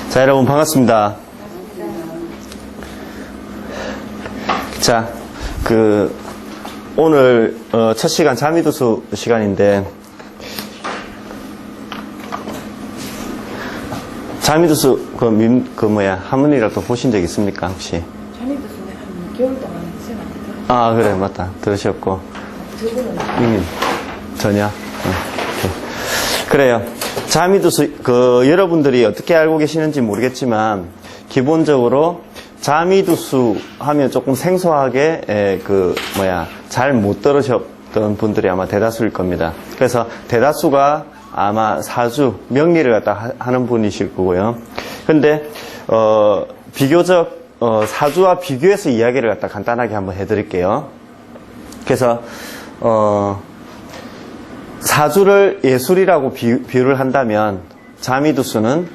자, 여러분 반갑습니다. 자, 오늘 첫 시간 자미두수 시간인데, 자미두수 한문이라도 보신 적 있습니까 혹시? 자미두수는 한 6개월 동안 생각 안 들어요. 아, 그래, 맞다, 들으셨고. 저분은 전혀. 그래요. 자미두수, 여러분들이 어떻게 알고 계시는지 모르겠지만, 기본적으로 자미두수 하면 조금 생소하게, 잘 못 들으셨던 분들이 아마 대다수일 겁니다. 그래서 대다수가 아마 사주, 명리를 갖다 하는 분이실 거고요. 근데, 비교적, 사주와 비교해서 이야기를 갖다 간단하게 한번 해드릴게요. 그래서, 사주를 예술이라고 비유를 한다면 자미두수는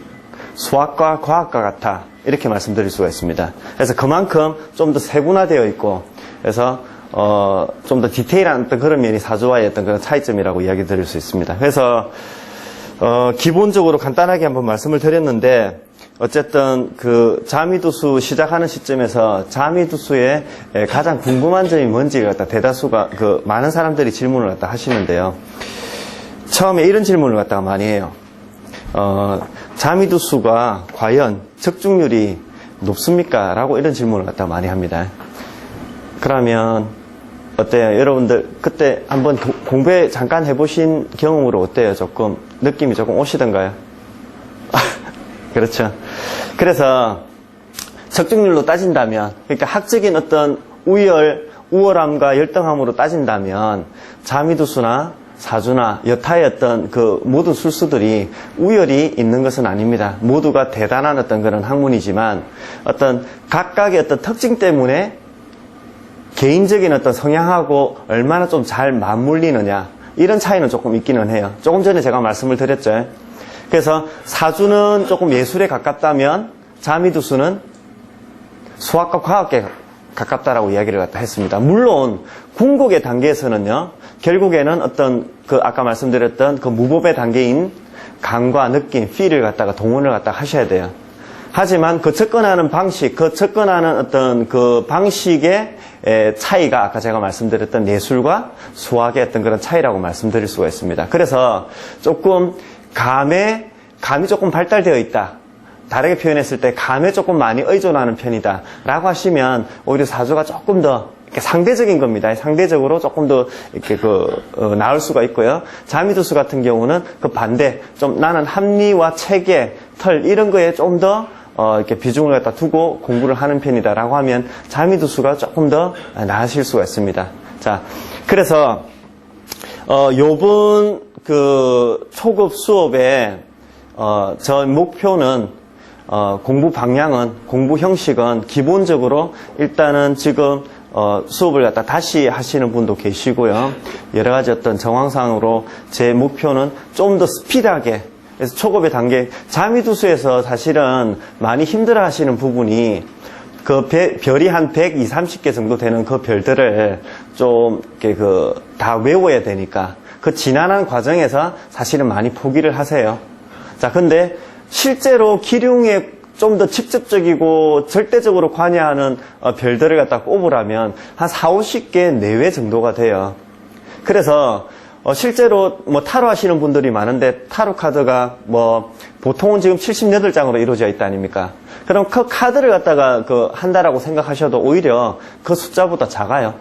수학과 과학과 같아, 이렇게 말씀드릴 수가 있습니다. 그래서 그만큼 좀 더 세분화되어 있고, 그래서 좀 더 디테일한 어떤 그런 면이 사주와의 어떤 그런 차이점이라고 이야기 드릴 수 있습니다. 그래서 기본적으로 간단하게 한번 말씀을 드렸는데, 어쨌든 자미두수 시작하는 시점에서 자미두수의 가장 궁금한 점이 뭔지를 갖다 대다수가 많은 사람들이 질문을 갖다 하시는데요. 처음에 이런 질문을 갖다가 많이 해요. 자미두수가 과연 적중률이 높습니까? 라고 이런 질문을 갖다가 많이 합니다. 그러면 어때요? 여러분들 그때 한번 공부에 잠깐 해보신 경험으로 어때요? 조금 느낌이 조금 오시던가요? 그렇죠. 그래서 적중률로 따진다면, 그러니까 학적인 어떤 우월함과 열등함으로 따진다면 자미두수나 사주나 여타의 어떤 모든 술수들이 우열이 있는 것은 아닙니다. 모두가 대단한 어떤 그런 학문이지만, 어떤 각각의 어떤 특징 때문에 개인적인 어떤 성향하고 얼마나 좀 잘 맞물리느냐, 이런 차이는 조금 있기는 해요. 조금 전에 제가 말씀을 드렸죠. 그래서 사주는 조금 예술에 가깝다면 자미두수는 수학과 과학에 가깝다라고 이야기를 갖다 했습니다. 물론 궁극의 단계에서는요, 결국에는 어떤 아까 말씀드렸던 무법의 단계인 감과 느낌, feel을 갖다가 동원을 갖다가 하셔야 돼요. 하지만 접근하는 방식, 접근하는 어떤 방식의 차이가 아까 제가 말씀드렸던 예술과 수학의 어떤 그런 차이라고 말씀드릴 수가 있습니다. 그래서 조금 감이 조금 발달되어 있다, 다르게 표현했을 때 감에 조금 많이 의존하는 편이다 라고 하시면 오히려 사주가 조금 더 상대적인 겁니다. 상대적으로 조금 더 이렇게 나을 수가 있고요. 자미두수 같은 경우는 반대, 좀 나는 합리와 체계, 틀 이런 거에 좀 더 이렇게 비중을 갖다 두고 공부를 하는 편이다라고 하면 자미두수가 조금 더 나으실 수가 있습니다. 자, 그래서 요번 초급 수업에 저 목표는 공부 방향은, 공부 형식은 기본적으로 일단은 지금 수업을 갖다 다시 하시는 분도 계시고요. 여러 가지 어떤 정황상으로 제 목표는 좀 더 스피드하게, 그래서 초급의 단계, 자미두수에서 사실은 많이 힘들어 하시는 부분이 별이 한 120, 30개 정도 되는 별들을 좀 이렇게 다 외워야 되니까 지난한 과정에서 사실은 많이 포기를 하세요. 자, 근데 실제로 기륭에 좀 더 직접적이고 절대적으로 관여하는 별들을 갖다 꼽으라면 한 4, 50개 내외 정도가 돼요. 그래서 실제로 타로 하시는 분들이 많은데, 타로 카드가 보통은 지금 78장으로 이루어져 있다 아닙니까? 그럼 카드를 갖다가 한다라고 생각하셔도 오히려 숫자보다 작아요.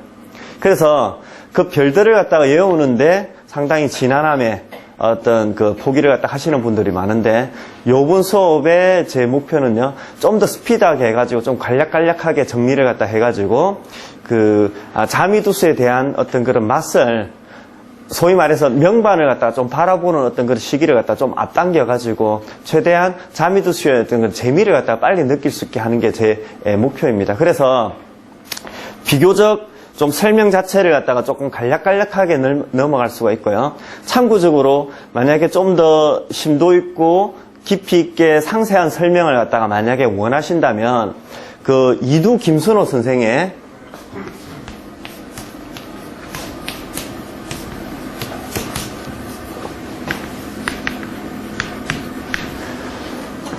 그래서 별들을 갖다가 외우는데 상당히 지난함에 어떤 포기를 갖다 하시는 분들이 많은데, 요번 수업의 제 목표는요, 좀 더 스피드하게 해가지고 좀 간략간략하게 정리를 갖다 해가지고 자미두수에 대한 어떤 그런 맛을, 소위 말해서 명반을 갖다가 좀 바라보는 어떤 그런 시기를 갖다가 좀 앞당겨가지고 최대한 자미두수의 어떤 그런 재미를 갖다가 빨리 느낄 수 있게 하는 게 제 목표입니다. 그래서 비교적 좀 설명 자체를 갖다가 조금 간략간략하게 넘어갈 수가 있고요. 참고적으로 만약에 좀 더 심도 있고 깊이 있게 상세한 설명을 갖다가 만약에 원하신다면 이두 김순호 선생의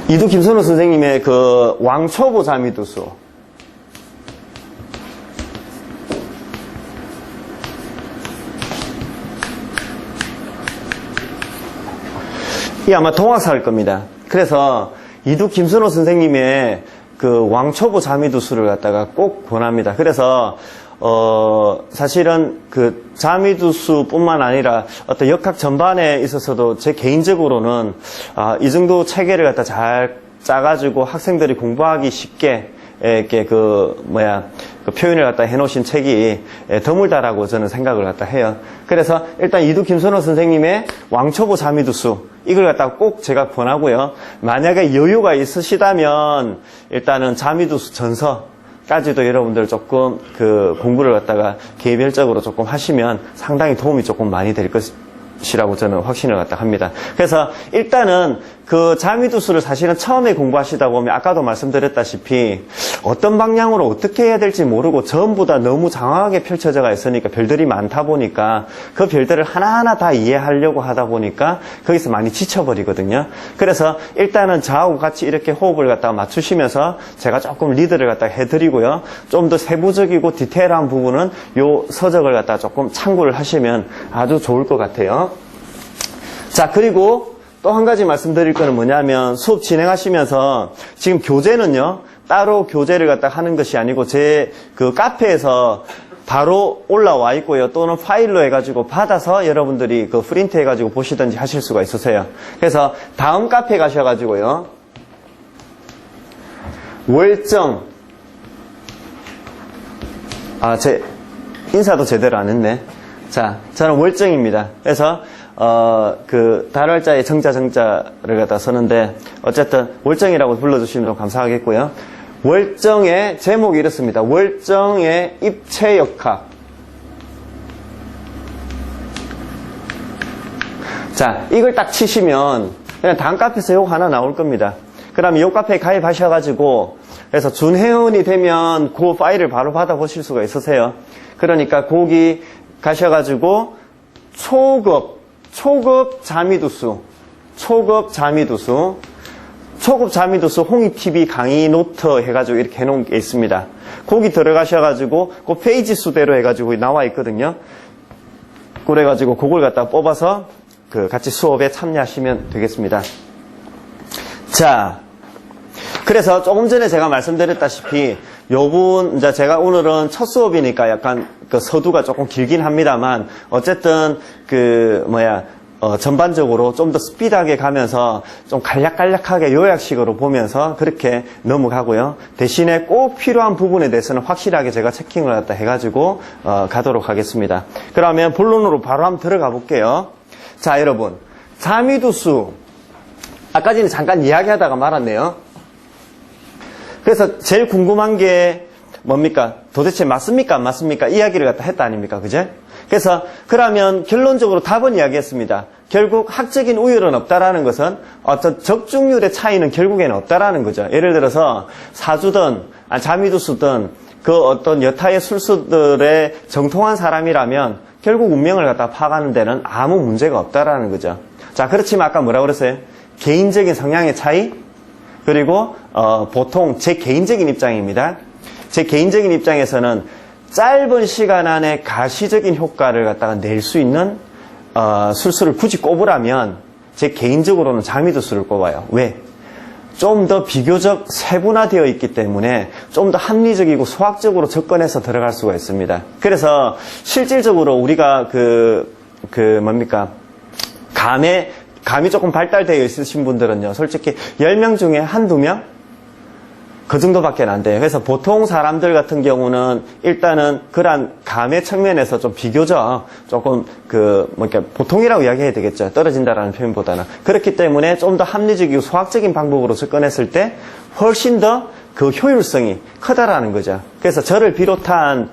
이두 김선호 선생님의 그 왕초보 자미두수. 이 아마 동화사일 겁니다. 그래서 이두 김선호 선생님의 그 왕초보 자미두수를 갖다가 꼭 권합니다. 그래서 사실은 그 자미두수뿐만 아니라 어떤 역학 전반에 있어서도 제 개인적으로는 이 정도 체계를 갖다 잘 짜가지고 학생들이 공부하기 쉽게 이렇게 그 표현을 갖다 해놓으신 책이 드물다라고 저는 생각을 갖다 해요. 그래서 일단 이두 김선호 선생님의 왕초보 자미두수 이걸 갖다가 꼭 제가 권하고요. 만약에 여유가 있으시다면 일단은 자미두수 전서까지도 여러분들 조금 그 공부를 갖다가 개별적으로 조금 하시면 상당히 도움이 조금 많이 될 것이라고 저는 확신을 갖다 합니다. 그래서 일단은 그 자미두수를 사실은 처음에 공부하시다 보면 아까도 말씀드렸다시피 어떤 방향으로 어떻게 해야 될지 모르고 전부 다 너무 장황하게 펼쳐져 있으니까 별들이 많다 보니까 그 별들을 하나하나 다 이해하려고 하다 보니까 거기서 많이 지쳐버리거든요. 그래서 일단은 저하고 같이 이렇게 호흡을 갖다가 맞추시면서 제가 조금 리드를 갖다가 해드리고요. 좀 더 세부적이고 디테일한 부분은 요 서적을 갖다가 조금 참고를 하시면 아주 좋을 것 같아요. 자, 그리고 또 한 가지 말씀드릴 거는 뭐냐면 수업 진행하시면서 지금 교재는요 따로 교재를 갖다 하는 것이 아니고 제 그 카페에서 바로 올라와 있고요. 또는 파일로 해가지고 받아서 여러분들이 그 프린트 해가지고 보시든지 하실 수가 있으세요. 그래서 다음 카페 가셔가지고요. 월정. 제 인사도 제대로 안 했네. 자, 저는 월정입니다. 그래서 그 달월자에 정자를 갖다 쓰는데 어쨌든 월정이라고 불러주시면 좀 감사하겠고요. 월정의 제목이 이렇습니다. 월정의 입체역학. 자, 이걸 딱 치시면 그냥 다음 카페에서 요거 하나 나올 겁니다. 그럼 요 카페에 가입하셔가지고 그래서 준회원이 되면 그 파일을 바로 받아보실 수가 있으세요. 그러니까 거기 가셔가지고 초급 자미두수 홍익TV 강의 노트 해가지고 이렇게 해놓은 게 있습니다. 거기 들어가셔가지고 그 페이지 수대로 해가지고 나와 있거든요. 그래가지고 그걸 갖다 뽑아서 그 같이 수업에 참여하시면 되겠습니다. 자, 그래서 조금 전에 제가 말씀드렸다시피 이제 제가 오늘은 첫 수업이니까 약간 그 서두가 조금 길긴 합니다만 어쨌든 전반적으로 좀 더 스피드하게 가면서 좀 간략간략하게 요약식으로 보면서 그렇게 넘어가고요. 대신에 꼭 필요한 부분에 대해서는 확실하게 제가 체킹을 갖다 해가지고 가도록 하겠습니다. 그러면 본론으로 바로 한번 들어가 볼게요. 자, 여러분, 자미두수 아까 전에 잠깐 이야기하다가 말았네요. 그래서 제일 궁금한 게 뭡니까? 도대체 맞습니까? 안 맞습니까? 이야기를 갖다 했다 아닙니까? 그제? 그래서 그러면 결론적으로 답은 이야기했습니다. 결국 학적인 우열은 없다라는 것은 어떤 적중률의 차이는 결국에는 없다라는 거죠. 예를 들어서 사주든 자미두수든 그 어떤 여타의 술수들의 정통한 사람이라면 결국 운명을 갖다 파악하는 데는 아무 문제가 없다라는 거죠. 자, 그렇지만 아까 뭐라고 그랬어요? 개인적인 성향의 차이? 그리고 보통 제 개인적인 입장입니다. 제 개인적인 입장에서는 짧은 시간 안에 가시적인 효과를 갖다가 낼 수 있는 술수를 굳이 꼽으라면 제 개인적으로는 자미두수를 꼽아요. 왜? 좀 더 비교적 세분화되어 있기 때문에 좀 더 합리적이고 수학적으로 접근해서 들어갈 수가 있습니다. 그래서 실질적으로 우리가 감이 조금 발달되어 있으신 분들은요, 솔직히 10명 중에 한두 명? 그 정도밖에 안 돼요. 그래서 보통 사람들 같은 경우는 일단은 그러한 감의 측면에서 좀 비교적 조금 보통이라고 이야기해야 되겠죠. 떨어진다라는 표현보다는. 그렇기 때문에 좀 더 합리적이고 수학적인 방법으로 접근했을 때 훨씬 더 그 효율성이 크다라는 거죠. 그래서 저를 비롯한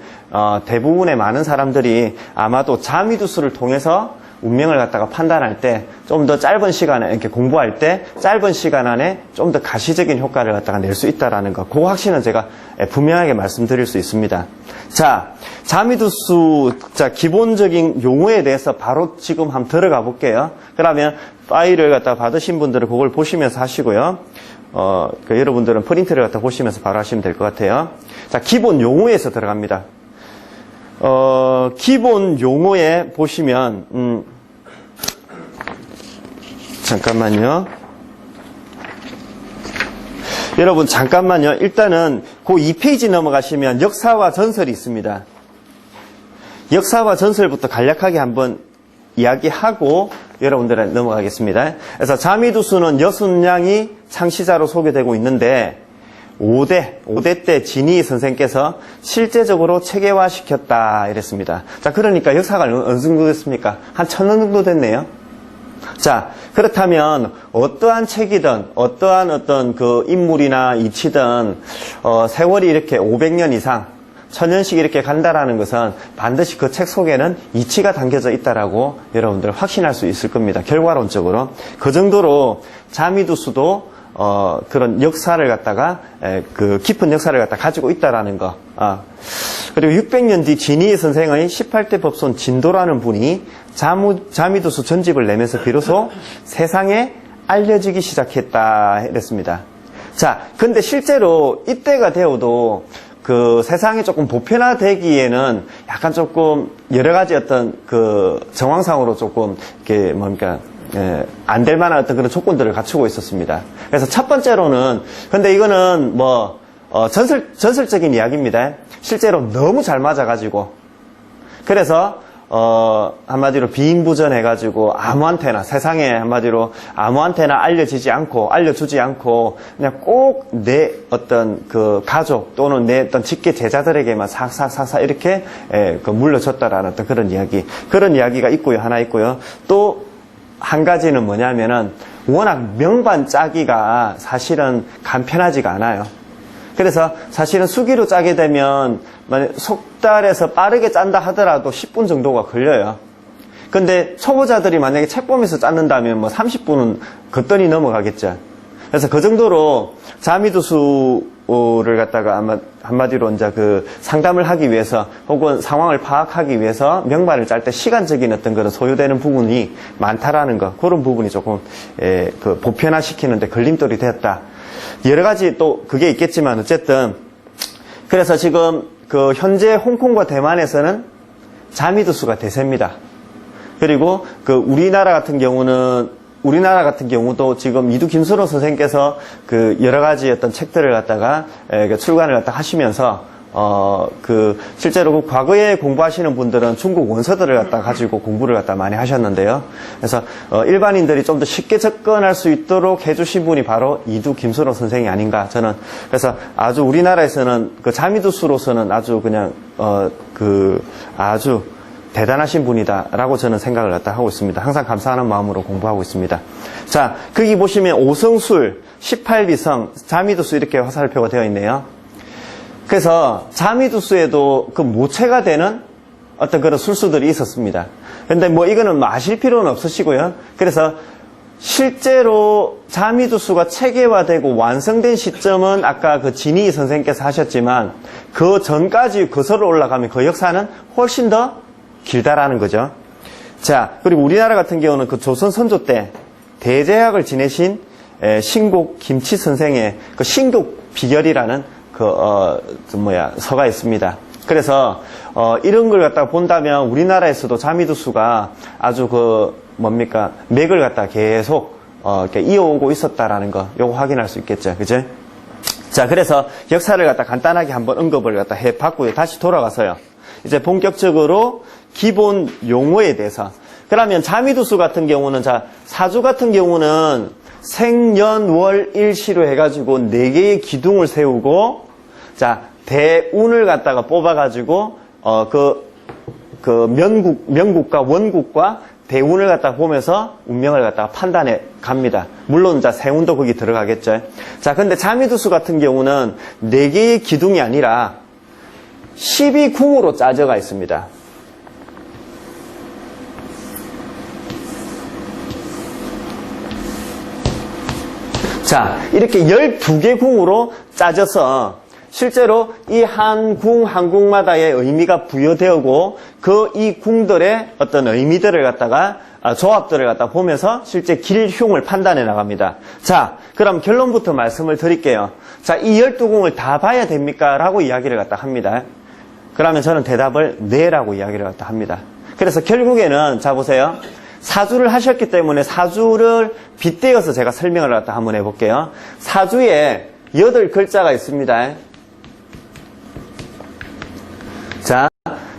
대부분의 많은 사람들이 아마도 자미두수를 통해서 운명을 갖다가 판단할 때 좀 더 짧은 시간에 이렇게 공부할 때 짧은 시간 안에 좀 더 가시적인 효과를 갖다가 낼 수 있다라는 거, 그 확신은 제가 분명하게 말씀드릴 수 있습니다. 자, 자미두수 기본적인 용어에 대해서 바로 지금 한번 들어가 볼게요. 그러면 파일을 갖다가 받으신 분들은 그걸 보시면서 하시고요. 여러분들은 프린트를 갖다 보시면서 바로 하시면 될 것 같아요. 자, 기본 용어에서 들어갑니다. 기본 용어에 보시면, 잠깐만요. 여러분, 잠깐만요. 일단은, 그 2페이지 넘어가시면 역사와 전설이 있습니다. 역사와 전설부터 간략하게 한번 이야기하고 여러분들한테 넘어가겠습니다. 그래서 자미두수는 60냥이 창시자로 소개되고 있는데 5대 때 진희 선생께서 실제적으로 체계화시켰다 이랬습니다. 자, 그러니까 역사가 어느 정도 됐습니까? 한 1000년 정도 됐네요. 자, 그렇다면 어떠한 책이든 어떠한 어떤 그 인물이나 이치든 세월이 이렇게 500년 이상 1000년씩 이렇게 간다라는 것은 반드시 그 책 속에는 이치가 담겨져 있다라고 여러분들 확신할 수 있을 겁니다. 결과론적으로. 그 정도로 자미두수도 그런 역사를 갖다가 그 깊은 역사를 갖다 가지고 있다라는 거. 그리고 600년 뒤 진희 선생의 18대 법손 진도라는 분이 자미두수 전집을 내면서 비로소 세상에 알려지기 시작했다 이랬습니다. 자, 근데 실제로 이때가 되어도 그 세상이 조금 보편화되기에는 약간 조금 여러 가지 어떤 그 정황상으로 조금 이렇게 뭡니까 안 될 만한 어떤 그런 조건들을 갖추고 있었습니다. 그래서 첫 번째로는 근데 이거는 뭐 전설적인 이야기입니다. 실제로 너무 잘 맞아가지고 그래서 한마디로 비인부전해가지고 아무한테나 세상에 한마디로 아무한테나 알려주지 않고 그냥 꼭 내 어떤 그 가족 또는 내 어떤 직계 제자들에게만 싹 이렇게 물려줬다라는 어떤 그런 이야기가 있고요. 하나 있고요. 또 한 가지는 뭐냐면은 워낙 명반 짜기가 사실은 간편하지가 않아요. 그래서 사실은 수기로 짜게 되면 속달에서 빠르게 짠다 하더라도 10분 정도가 걸려요. 근데 초보자들이 만약에 책 보면서 짰는다면 뭐 30분은 거뜬히 넘어가겠죠. 그래서 그 정도로 자미두수를 갖다가 아마 한마디로 이제 그 상담을 하기 위해서 혹은 상황을 파악하기 위해서 명반을 짤 때 시간적인 어떤 그런 소요되는 부분이 많다라는 거, 그런 부분이 조금 그 보편화시키는데 걸림돌이 되었다. 여러 가지 또 그게 있겠지만 어쨌든 그래서 지금 그 현재 홍콩과 대만에서는 자미두수가 대세입니다. 그리고 그 우리나라 같은 경우도 지금 이두 김수로 선생께서 그 여러 가지 어떤 책들을 갖다가 출간을 갖다 하시면서 그 실제로 그 과거에 공부하시는 분들은 중국 원서들을 갖다 가지고 공부를 갖다 많이 하셨는데요. 그래서 일반인들이 좀 더 쉽게 접근할 수 있도록 해주신 분이 바로 이두 김수로 선생이 아닌가 저는. 그래서 아주 우리나라에서는 그 자미두수로서는 아주 그냥 아주 대단하신 분이다라고 저는 생각을 갖다 하고 있습니다. 항상 감사하는 마음으로 공부하고 있습니다. 자, 거기 보시면 오성술, 18비성, 자미두수 이렇게 화살표가 되어 있네요. 그래서 자미두수에도 그 모체가 되는 어떤 그런 술수들이 있었습니다. 근데 뭐 이거는 뭐 아실 필요는 없으시고요. 그래서 실제로 자미두수가 체계화되고 완성된 시점은 아까 그 진희 선생께서 하셨지만 그 전까지 거슬러 올라가면 그 역사는 훨씬 더 길다라는 거죠. 자, 그리고 우리나라 같은 경우는 그 조선 선조 때 대제학을 지내신 신곡 김치 선생의 그 신곡 비결이라는 서가 있습니다. 그래서 이런 걸 갖다가 본다면 우리나라에서도 자미두수가 아주 맥을 갖다 계속 이렇게 이어오고 있었다라는 거, 요거 확인할 수 있겠죠, 그죠? 자, 그래서 역사를 갖다 간단하게 한번 언급을 갖다 해봤고요. 다시 돌아가서요. 이제 본격적으로 기본 용어에 대해서. 그러면 자미두수 같은 경우는, 자, 사주 같은 경우는 생년월일시로 해가지고 4개의 기둥을 세우고, 자, 대운을 갖다가 뽑아가지고, 명국과 원국과 대운을 갖다가 보면서 운명을 갖다가 판단해 갑니다. 물론, 자, 생운도 거기 들어가겠죠. 자, 근데 자미두수 같은 경우는 4개의 기둥이 아니라 12궁으로 짜져가 있습니다. 자, 이렇게 12개 궁으로 짜져서 실제로 이 한 궁 한 궁마다의 의미가 부여되고 이 궁들의 어떤 의미들을 갖다가 조합들을 갖다 보면서 실제 길흉을 판단해 나갑니다. 자, 그럼 결론부터 말씀을 드릴게요. 자, 이 12궁을 다 봐야 됩니까? 라고 이야기를 갖다 합니다. 그러면 저는 대답을 네라고 이야기를 갖다 합니다. 그래서 결국에는 자 보세요. 사주를 하셨기 때문에 사주를 빗대어서 제가 설명을 갖다 한번 해볼게요. 사주에 8글자가 있습니다.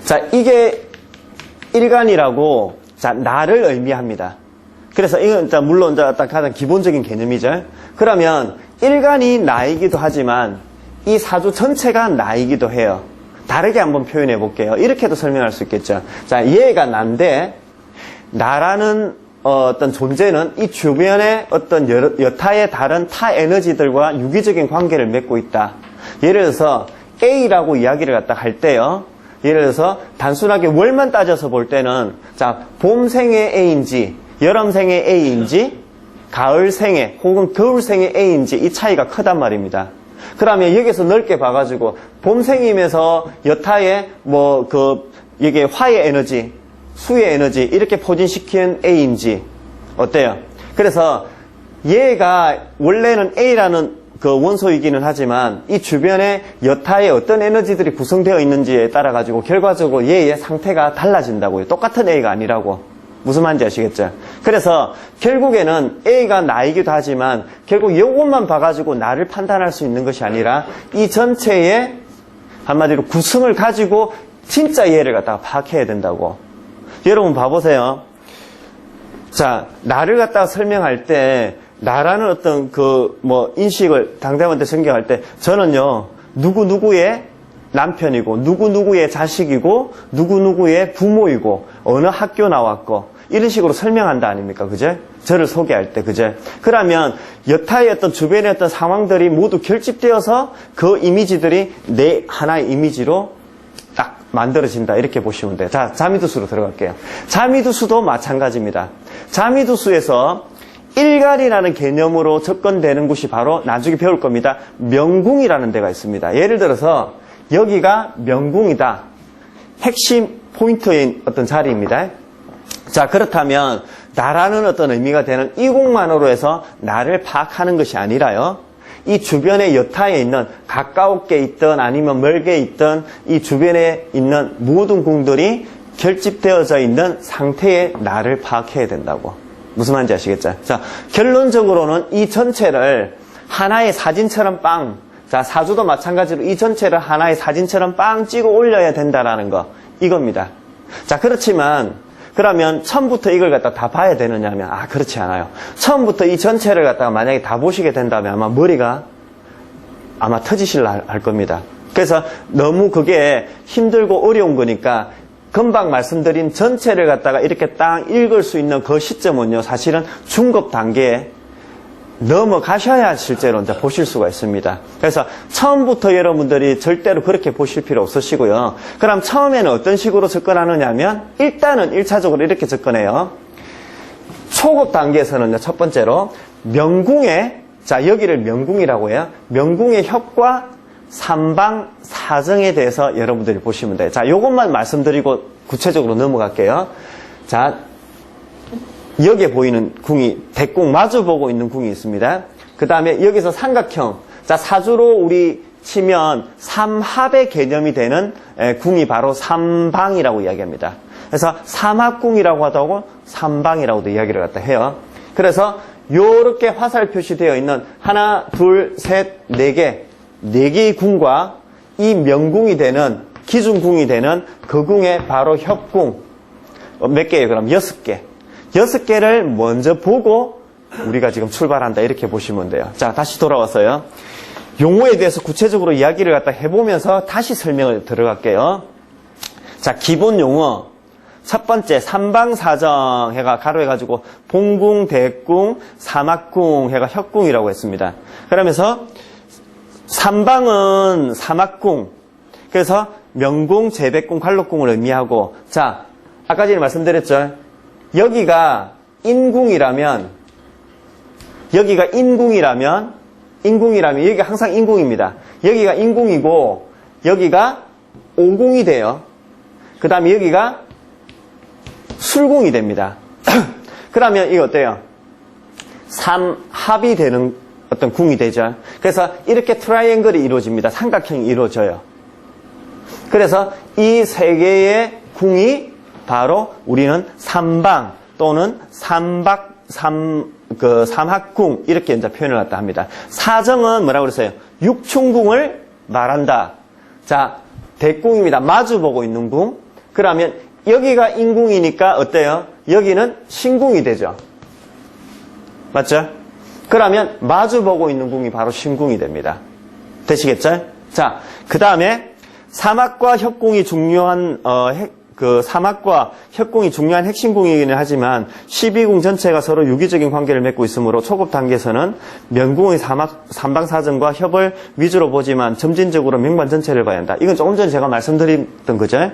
자, 이게 일간이라고 자, 나를 의미합니다. 그래서 이건 물론 가장 기본적인 개념이죠. 그러면 일간이 나이기도 하지만 이 사주 전체가 나이기도 해요. 다르게 한번 표현해 볼게요. 이렇게도 설명할 수 있겠죠. 자, 얘가 난데 나라는 어떤 존재는 이 주변의 어떤 여타의 다른 타 에너지들과 유기적인 관계를 맺고 있다. 예를 들어서 A라고 이야기를 갖다 할 때요. 예를 들어서 단순하게 월만 따져서 볼 때는 자, 봄생의 A인지 여름생의 A인지 가을생의 혹은 겨울생의 A인지 이 차이가 크단 말입니다. 그러면 여기서 넓게 봐가지고 봄생이면서 여타의 이게 화의 에너지, 수의 에너지 이렇게 포진시킨 A인지 어때요? 그래서 얘가 원래는 A라는 그 원소이기는 하지만 이 주변에 여타의 어떤 에너지들이 구성되어 있는지에 따라 가지고 결과적으로 얘의 상태가 달라진다고요. 똑같은 A가 아니라고. 무슨 말인지 아시겠죠? 그래서 결국에는 A가 나이기도 하지만 결국 이것만 봐가지고 나를 판단할 수 있는 것이 아니라 이 전체의 한마디로 구성을 가지고 진짜 얘를 갖다가 파악해야 된다고. 여러분 봐보세요. 자, 나를 갖다가 설명할 때 나라는 어떤 인식을 당대한테 전개할 때 저는요 누구누구의 남편이고 누구누구의 자식이고 누구누구의 부모이고 어느 학교 나왔고 이런 식으로 설명한다 아닙니까? 그제? 저를 소개할 때, 그제? 그러면 여타의 어떤 주변의 어떤 상황들이 모두 결집되어서 그 이미지들이 내 하나의 이미지로 딱 만들어진다. 이렇게 보시면 돼요. 자, 자미두수로 들어갈게요. 자미두수도 마찬가지입니다. 자미두수에서 일간이라는 개념으로 접근되는 곳이 바로 나중에 배울 겁니다. 명궁이라는 데가 있습니다. 예를 들어서 여기가 명궁이다. 핵심 포인트인 어떤 자리입니다. 자, 그렇다면 나라는 어떤 의미가 되는 이 궁만으로 해서 나를 파악하는 것이 아니라요. 이 주변의 여타에 있는 가까웠게 있든 아니면 멀게 있든 이 주변에 있는 모든 궁들이 결집되어져 있는 상태의 나를 파악해야 된다고. 무슨 말인지 아시겠죠? 자, 결론적으로는 이 전체를 하나의 사진처럼 자, 사주도 마찬가지로 이 전체를 하나의 사진처럼 찍어 올려야 된다라는 거. 이겁니다. 자, 그렇지만 그러면 처음부터 이걸 갖다 다 봐야 되느냐면 그렇지 않아요. 처음부터 이 전체를 갖다가 만약에 다 보시게 된다면 아마 머리가 터지실라 할 겁니다. 그래서 너무 그게 힘들고 어려운 거니까 금방 말씀드린 전체를 갖다가 이렇게 딱 읽을 수 있는 그 시점은요, 사실은 중급 단계에 넘어가셔야 실제로 이제 보실 수가 있습니다. 그래서 처음부터 여러분들이 절대로 그렇게 보실 필요 없으시고요. 그럼 처음에는 어떤 식으로 접근하느냐 하면 일단은 1차적으로 이렇게 접근해요. 초급 단계에서는요, 첫 번째로 명궁의, 자, 여기를 명궁이라고 해요. 명궁의 협과 삼방 사정에 대해서 여러분들이 보시면 돼요. 자, 요것만 말씀드리고 구체적으로 넘어갈게요. 자, 여기에 보이는 궁이 대궁 마주보고 있는 궁이 있습니다. 그 다음에 여기서 삼각형, 자, 사주로 우리 치면 삼합의 개념이 되는 궁이 바로 삼방이라고 이야기합니다. 그래서 삼합궁이라고 하다고 삼방이라고도 이야기를 갖다 해요. 그래서 요렇게 화살 표시되어 있는 하나, 둘, 셋, 네 개의 궁과 이 명궁이 되는 기준궁이 되는 그 궁의 바로 협궁 몇 개예요? 그럼 6개. 6개를 먼저 보고 우리가 지금 출발한다 이렇게 보시면 돼요. 자, 다시 돌아와서요. 용어에 대해서 구체적으로 이야기를 갖다 해보면서 다시 설명을 들어갈게요. 자, 기본 용어 첫 번째 삼방사정 해가 가로해가지고 봉궁, 대궁, 사막궁 해가 협궁이라고 했습니다. 그러면서 삼방은 사막궁, 그래서 명궁, 재백궁, 관록궁을 의미하고, 자, 아까 전에 말씀드렸죠. 여기가 인궁이라면 인궁이라면 여기가 항상 인궁입니다. 여기가 인궁이고 여기가 오궁이 돼요. 그 다음에 여기가 술궁이 됩니다. 그러면 이거 어때요? 삼합이 되는 어떤 궁이 되죠. 그래서 이렇게 트라이앵글이 이루어집니다. 삼각형이 이루어져요. 그래서 이 세 개의 궁이 바로 우리는 삼방 또는 삼합궁 이렇게 이제 표현을 갖다 합니다. 사정은 뭐라고 그랬어요? 육충궁을 말한다. 자, 대궁입니다. 마주보고 있는 궁. 그러면 여기가 인궁이니까 어때요? 여기는 신궁이 되죠. 맞죠? 그러면 마주보고 있는 궁이 바로 신궁이 됩니다. 되시겠죠? 자, 그 다음에 사막과 협궁이 중요한 사막과 협궁이 중요한 핵심 궁이기는 하지만 12궁 전체가 서로 유기적인 관계를 맺고 있으므로 초급 단계에서는 면궁의 삼방사정과 협을 위주로 보지만 점진적으로 명반 전체를 봐야 한다. 이건 조금 전에 제가 말씀드렸던 거죠.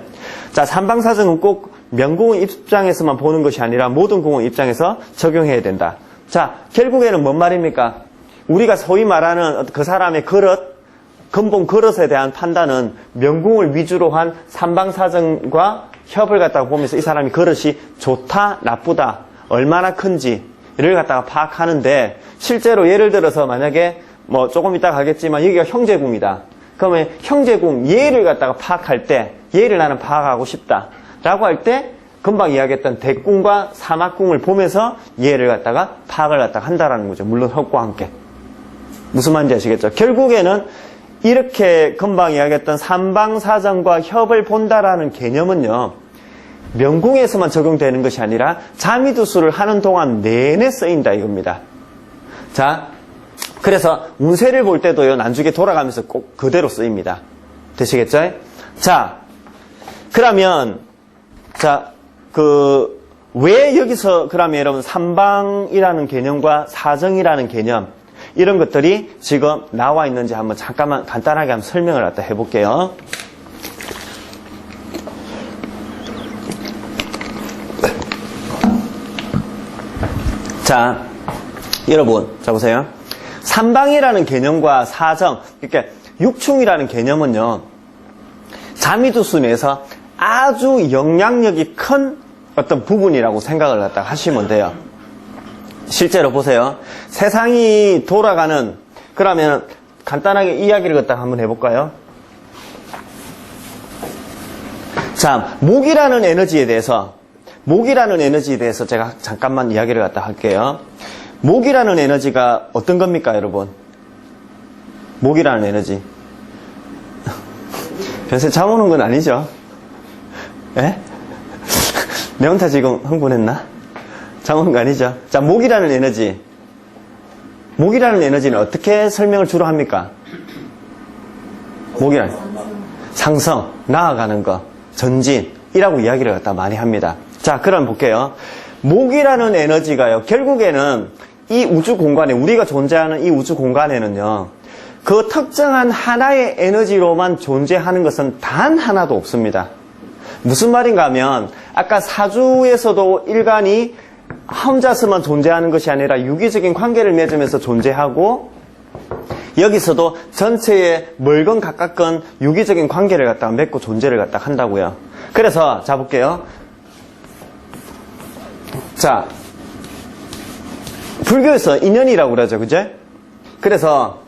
자, 삼방사정은 꼭 면궁의 입장에서만 보는 것이 아니라 모든 궁의 입장에서 적용해야 된다. 자, 결국에는 뭔 말입니까? 우리가 소위 말하는 그 사람의 근본 그릇에 대한 판단은 명궁을 위주로 한 삼방사정과 협을 갖다가 보면서 이 사람이 그릇이 좋다, 나쁘다, 얼마나 큰지를 갖다가 파악하는데, 실제로 예를 들어서 만약에 뭐 조금 이따 가겠지만 여기가 형제궁이다. 그러면 형제궁 예를 갖다가 파악할 때, 예를 나는 파악하고 싶다 라고 할 때 금방 이야기했던 대궁과 사막궁을 보면서 예를 갖다가 파악을 갖다가 한다라는 거죠. 물론 협과 함께. 무슨 말인지 아시겠죠? 결국에는 이렇게 금방 이야기했던 삼방사정과 협을 본다라는 개념은요, 명궁에서만 적용되는 것이 아니라 자미두수를 하는 동안 내내 쓰인다 이겁니다. 자, 그래서 운세를 볼 때도요, 난중에 돌아가면서 꼭 그대로 쓰입니다. 되시겠죠? 자, 그러면 왜 여기서 그러면 여러분 삼방이라는 개념과 사정이라는 개념 이런 것들이 지금 나와 있는지 한번 잠깐만 간단하게 한번 설명을 갖다 해볼게요. 자, 여러분, 자 보세요. 삼방이라는 개념과 사정, 그러니까 육충이라는 개념은요, 자미두수 내에서 아주 영향력이 큰 어떤 부분이라고 생각을 갖다가 하시면 돼요. 실제로 보세요. 세상이 돌아가는, 그러면 간단하게 이야기를 갖다가 한번 해볼까요? 자, 목이라는 에너지에 대해서 제가 잠깐만 이야기를 갖다 할게요. 목이라는 에너지가 어떤 겁니까, 여러분? 목이라는 에너지. 변세 잠 오는 건 아니죠? 예? 내 혼자 지금 흥분했나? 잠 오는 거 아니죠? 자, 목이라는 에너지. 목이라는 에너지는 어떻게 설명을 주로 합니까? 목이라는 상승, 나아가는 것, 전진이라고 이야기를 갖다 많이 합니다. 자, 그럼 볼게요. 목이라는 에너지가요, 결국에는 이 우주 공간에, 우리가 존재하는 이 우주 공간에는요, 그 특정한 하나의 에너지로만 존재하는 것은 단 하나도 없습니다. 무슨 말인가 하면, 아까 사주에서도 일간이 혼자서만 존재하는 것이 아니라 유기적인 관계를 맺으면서 존재하고, 여기서도 전체의 멀건 가깝건 유기적인 관계를 갖다가 맺고 존재를 갖다가 한다고요. 그래서, 자, 볼게요. 자, 불교에서 인연이라고 그러죠, 그죠? 그래서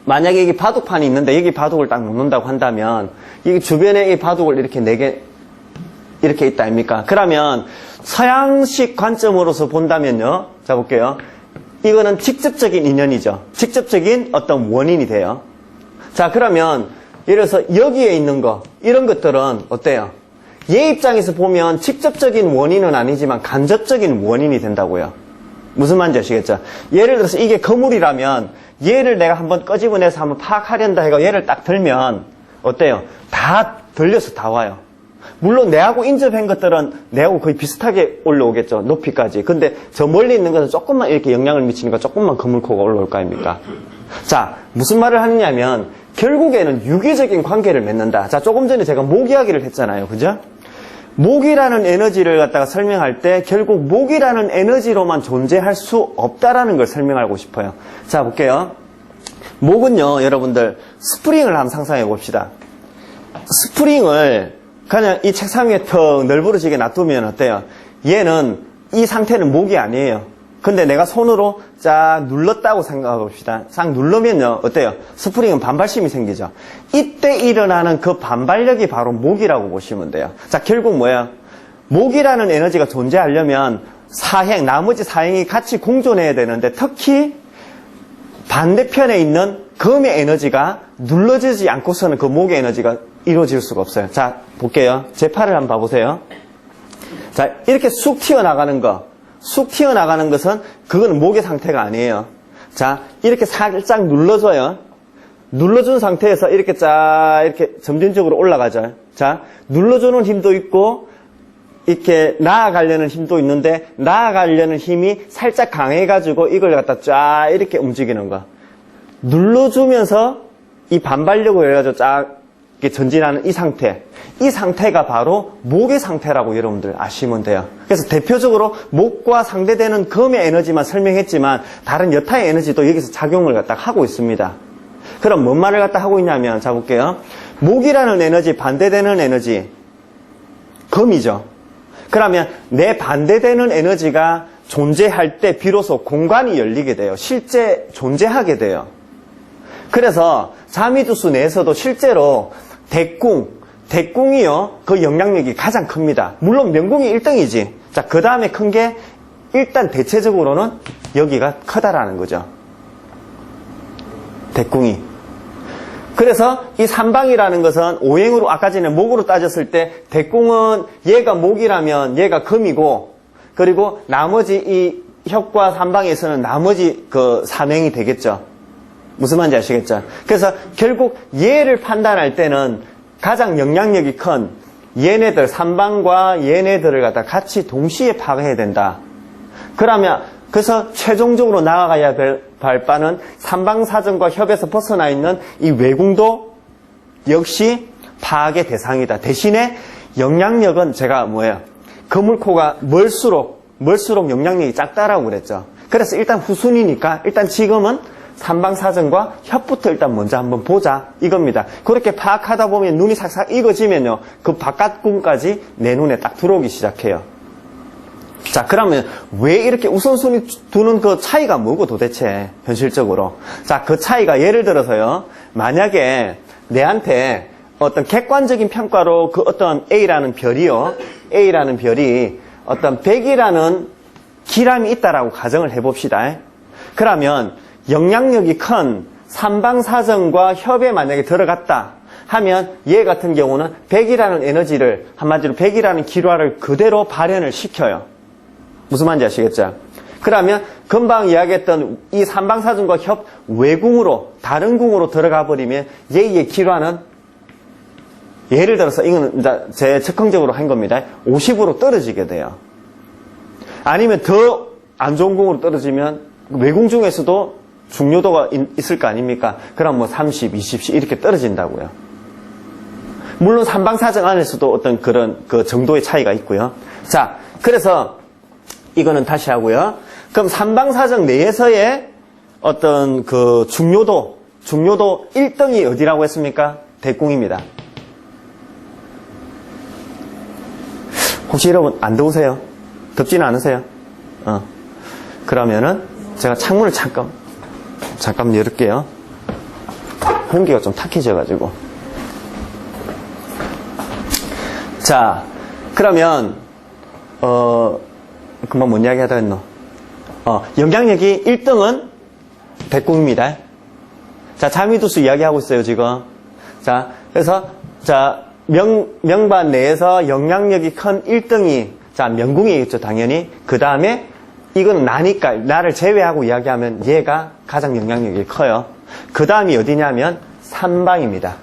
만약에 여기 바둑판이 있는데 여기 바둑을 딱 놓는다고 한다면 이 주변에 이 바둑을 이렇게 4개 이렇게 있다 아닙니까? 그러면 서양식 관점으로서 본다면요, 자 볼게요. 이거는 직접적인 인연이죠. 직접적인 어떤 원인이 돼요. 자, 그러면 예를 들어서 여기에 있는 거, 이런 것들은 어때요? 얘 입장에서 보면 직접적인 원인은 아니지만 간접적인 원인이 된다고요. 무슨 말인지 아시겠죠? 예를 들어서 이게 거물이라면 얘를 내가 한번 꺼집어내서 한번 파악하련다 해가 얘를 딱 들면 어때요? 다 들려서 다 와요. 물론 내하고 인접한 것들은 내하고 거의 비슷하게 올라오겠죠. 높이까지. 근데 저 멀리 있는 것은 조금만 이렇게 영향을 미치니까 조금만 거물코가 올라올 거 아닙니까? 자, 무슨 말을 하느냐면 결국에는 유기적인 관계를 맺는다. 자, 조금 전에 제가 목 이야기를 했잖아요. 그죠? 목이라는 에너지를 갖다가 설명할 때 결국 목이라는 에너지로만 존재할 수 없다라는 걸 설명하고 싶어요. 자, 볼게요. 목은요, 여러분들, 스프링을 한번 상상해 봅시다. 스프링을 그냥 이 책상 위에 턱 널브러지게 놔두면 어때요? 얘는, 이 상태는 목이 아니에요. 근데 내가 손으로 쫙 눌렀다고 생각해 봅시다. 싹 누르면요, 어때요? 스프링은 반발심이 생기죠. 이때 일어나는 그 반발력이 바로 목이라고 보시면 돼요. 자, 결국 뭐예요? 목이라는 에너지가 존재하려면 사행, 나머지 사행이 같이 공존해야 되는데, 특히 반대편에 있는 금의 에너지가 눌러지지 않고서는 그 목의 에너지가 이루어질 수가 없어요. 자, 볼게요. 제 팔을 한번 봐보세요. 자, 이렇게 쑥 튀어나가는 거. 쑥 튀어나가는 것은 그건 목의 상태가 아니에요. 자, 이렇게 살짝 눌러줘요. 눌러준 상태에서 이렇게 이렇게 점진적으로 올라가죠. 자, 눌러주는 힘도 있고, 이렇게 나아가려는 힘도 있는데, 나아가려는 힘이 살짝 강해가지고 이걸 갖다 쫙 이렇게 움직이는 거. 눌러주면서 이 반발력을 해가지고 쫙 이렇게 전진하는 이 상태. 이 상태가 바로 목의 상태라고 여러분들 아시면 돼요. 그래서 대표적으로 목과 상대되는 금의 에너지만 설명했지만, 다른 여타의 에너지도 여기서 작용을 갖다 하고 있습니다. 그럼 뭔 말을 갖다 하고 있냐면, 자, 볼게요. 목이라는 에너지, 반대되는 에너지, 금이죠. 그러면 내 반대되는 에너지가 존재할 때 비로소 공간이 열리게 돼요. 실제 존재하게 돼요. 그래서 자미두수 내에서도 실제로 대궁이요, 그 영향력이 가장 큽니다. 물론 명궁이 1등이지. 자, 그 다음에 큰 게 일단 대체적으로는 여기가 크다라는 거죠. 대궁이. 그래서 이 삼방이라는 것은 오행으로 아까 전에 목으로 따졌을 때 대궁은 얘가 목이라면 얘가 금이고, 그리고 나머지 이 혁과 삼방에서는 나머지 그 삼행이 되겠죠. 무슨 말인지 아시겠죠? 그래서 결국 얘를 판단할 때는 가장 영향력이 큰 얘네들, 삼방과 얘네들을 갖다 같이 동시에 파악해야 된다. 그러면 그래서 최종적으로 나아가야 할 바는 삼방사정과 협에서 벗어나 있는 이 외궁도 역시 파악의 대상이다. 대신에 영향력은 제가 그물코가 멀수록 영향력이 작다라고 그랬죠. 그래서 일단 후순위니까 일단 지금은 삼방사정과 협부터 일단 먼저 한번 보자 이겁니다. 그렇게 파악하다 보면 눈이 삭삭 익어지면요, 그 바깥궁까지 내 눈에 딱 들어오기 시작해요. 자, 그러면 왜 이렇게 우선순위 두는 그 차이가 뭐고 도대체 현실적으로? 자, 그 차이가 예를 들어서요, 만약에 내한테 어떤 객관적인 평가로 그 어떤 A라는 별이 어떤 100이라는 기람이 있다라고 가정을 해봅시다. 그러면 영향력이 큰 삼방사정과 협에 만약에 들어갔다 하면 얘 같은 경우는 100이라는 에너지를, 한마디로 100이라는 기류화를 그대로 발현을 시켜요. 무슨 말인지 아시겠죠? 그러면 금방 이야기했던 이 삼방사정과 협 외궁으로, 다른 궁으로 들어가 버리면 얘의 기류화는, 예를 들어서 이거는 제 즉흥적으로 한 겁니다. 50으로 떨어지게 돼요. 아니면 더 안 좋은 궁으로 떨어지면 외궁 중에서도 중요도가 있을 거 아닙니까? 그럼 30, 20씩 이렇게 떨어진다고요. 물론 삼방사정 안에서도 어떤 그런 그 정도의 차이가 있고요. 자, 그래서 이거는 다시 하고요. 그럼 삼방사정 내에서의 어떤 그 중요도 1등이 어디라고 했습니까? 대궁입니다. 혹시 여러분 안 더우세요? 덥지는 않으세요? 그러면은 제가 창문을 잠깐 열을게요. 공기가 좀 탁해져가지고. 자, 그러면 금방 뭔 이야기 하다 했노? 영향력이 1등은 대궁입니다. 자, 자미두수 이야기하고 있어요, 지금. 자, 그래서, 자, 명반 내에서 영향력이 큰 1등이, 자, 명궁이겠죠, 당연히. 그 다음에, 이건 나니까, 나를 제외하고 이야기하면 얘가 가장 영향력이 커요. 그 다음이 어디냐면, 삼방입니다.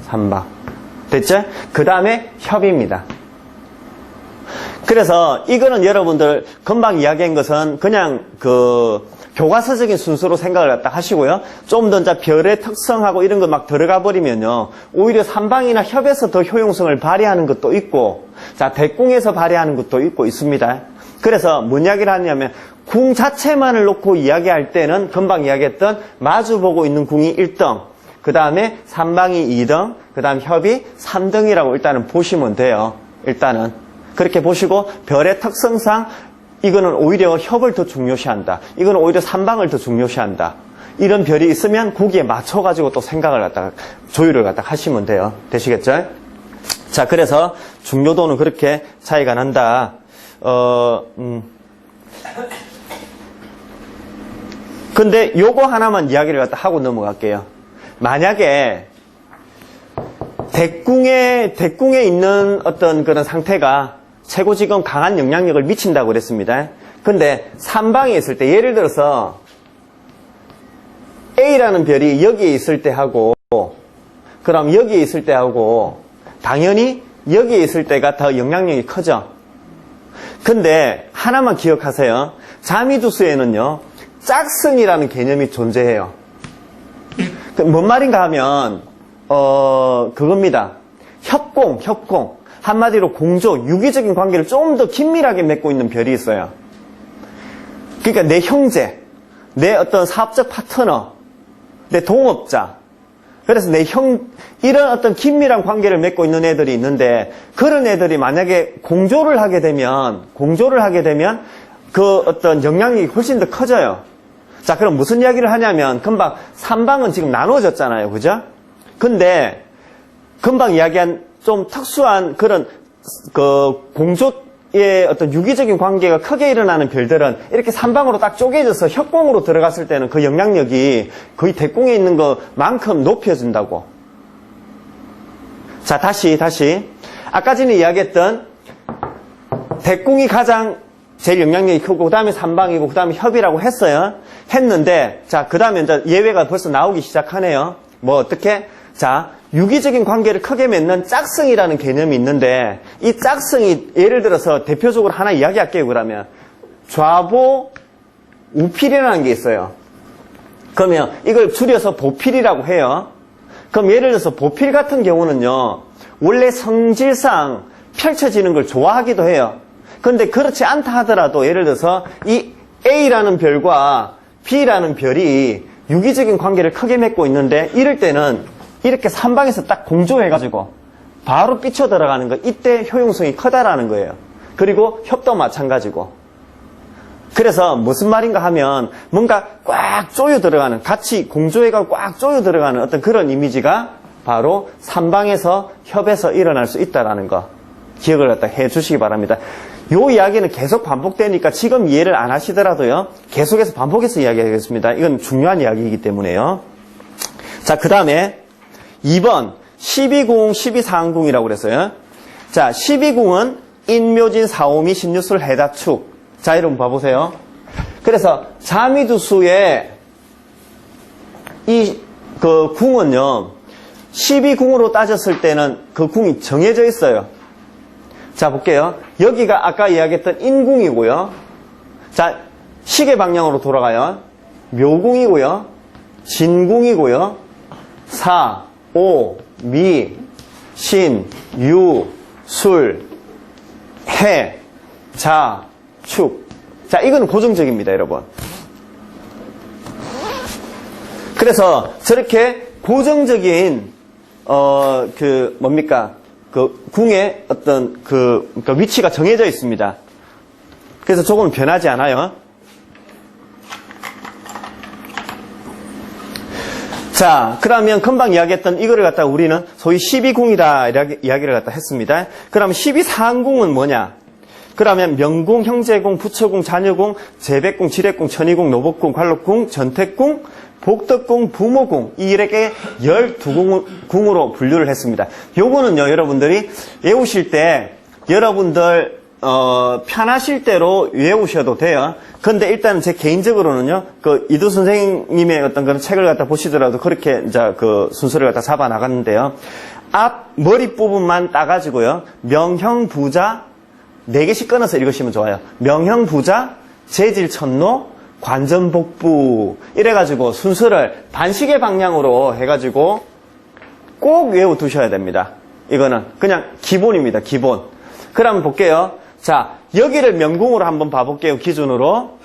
삼방. 됐죠? 그 다음에 협입니다. 그래서 이거는 여러분들 금방 이야기한 것은 그냥 그 교과서적인 순서로 생각을 갖다 하시고요. 좀 더 이제 별의 특성하고 이런 거 막 들어가 버리면요, 오히려 삼방이나 협에서 더 효용성을 발휘하는 것도 있고, 자, 대궁에서 발휘하는 것도 있고 있습니다. 그래서 뭔 이야기를 하냐면 궁 자체만을 놓고 이야기할 때는 금방 이야기했던 마주보고 있는 궁이 1등, 그 다음에 삼방이 2등, 그 다음 협이 3등이라고 일단은 보시면 돼요. 일단은 그렇게 보시고 별의 특성상 이거는 오히려 협을 더 중요시한다. 이거는 오히려 삼방을 더 중요시한다. 이런 별이 있으면 거기에 맞춰가지고 또 생각을 갖다가 조율을 갖다가 하시면 돼요. 되시겠죠? 자, 그래서 중요도는 그렇게 차이가 난다. 근데 요거 하나만 이야기를 갖다 하고 넘어갈게요. 만약에 대궁에 있는 어떤 그런 상태가 최고 지금 강한 영향력을 미친다고 그랬습니다. 근데 삼방에 있을 때, 예를 들어서 A라는 별이 여기에 있을 때 하고, 그럼 여기에 있을 때 하고, 당연히 여기에 있을 때가 더 영향력이 크죠. 근데 하나만 기억하세요. 자미두수에는요, 짝승이라는 개념이 존재해요. 뭔 말인가 하면 그겁니다. 협공. 한마디로 공조, 유기적인 관계를 좀 더 긴밀하게 맺고 있는 별이 있어요. 그러니까 내 형제, 내 어떤 사업적 파트너, 내 동업자, 그래서 이런 어떤 긴밀한 관계를 맺고 있는 애들이 있는데, 그런 애들이 만약에 공조를 하게 되면 그 어떤 영향력이 훨씬 더 커져요. 자, 그럼 무슨 이야기를 하냐면, 금방 삼방은 지금 나눠졌잖아요. 그죠? 근데 금방 이야기한 좀 특수한 그런 그 공조의 어떤 유기적인 관계가 크게 일어나는 별들은 이렇게 삼방으로 딱 쪼개져서 협공으로 들어갔을 때는 그 영향력이 거의 대궁에 있는 것만큼 높여진다고. 자, 다시 아까 전에 이야기했던 대궁이 가장 제일 영향력이 크고 그 다음에 삼방이고 그 다음에 협이라고 했는데, 자, 그 다음에 이제 예외가 벌써 나오기 시작하네요. 뭐 어떻게? 자, 유기적인 관계를 크게 맺는 짝승이라는 개념이 있는데, 이 짝승이 예를 들어서 대표적으로 하나 이야기할게요. 그러면 좌보 우필이라는 게 있어요. 그러면 이걸 줄여서 보필이라고 해요. 그럼 예를 들어서 보필 같은 경우는요, 원래 성질상 펼쳐지는 걸 좋아하기도 해요. 그런데 그렇지 않다 하더라도 예를 들어서 이 A라는 별과 B라는 별이 유기적인 관계를 크게 맺고 있는데, 이럴 때는 이렇게 삼방에서 딱 공조해가지고 바로 삐쳐 들어가는 거, 이때 효용성이 크다라는 거예요. 그리고 협도 마찬가지고. 그래서 무슨 말인가 하면 뭔가 꽉 조여 들어가는, 같이 공조해가 꽉 조여 들어가는 어떤 그런 이미지가 바로 삼방에서 협에서 일어날 수 있다라는 거 기억을 갖다 해 주시기 바랍니다. 요 이야기는 계속 반복되니까 지금 이해를 안 하시더라도요, 계속해서 반복해서 이야기하겠습니다. 이건 중요한 이야기이기 때문에요. 자, 그 다음에 2번 12궁, 12사항궁이라고 그랬어요. 자, 12궁은 인묘진, 사오미, 신유술, 해다축. 자, 여러분 봐보세요. 그래서 자미두수의 이 그 궁은요, 12궁으로 따졌을 때는 그 궁이 정해져 있어요. 자, 볼게요. 여기가 아까 이야기했던 인궁이고요. 자, 시계 방향으로 돌아가요. 묘궁이고요. 진궁이고요. 사, 오, 미, 신, 유, 술, 해, 자, 축. 자, 이거는 고정적입니다, 여러분. 그래서 저렇게 고정적인 그 궁의 어떤 그 위치가 정해져 있습니다. 그래서 조금 변하지 않아요. 자, 그러면 금방 이야기했던 이거를 갖다 우리는 소위 12궁이다 이야기를 갖다 했습니다. 그러면 12사항궁은 뭐냐? 그러면 명궁, 형제궁, 부처궁, 자녀궁, 재백궁, 지례궁, 천의궁, 노복궁, 관록궁, 전택궁, 복덕궁, 부모궁, 이렇게 12궁으로 분류를 했습니다. 요거는요, 여러분들이 외우실 때 여러분들 편하실 대로 외우셔도 돼요. 근데 일단 제 개인적으로는요, 그 이두 선생님의 어떤 그런 책을 갖다 보시더라도 그렇게 이제 그 순서를 갖다 잡아 나갔는데요. 앞 머리 부분만 따가지고요, 명형, 부자 4개씩 끊어서 읽으시면 좋아요. 명형, 부자, 재질, 천노, 관전, 복부, 이래가지고 순서를 반시계 방향으로 해가지고 꼭 외워두셔야 됩니다. 이거는 그냥 기본입니다. 기본. 그럼 볼게요. 자, 여기를 명궁으로 한번 봐볼게요. 기준으로.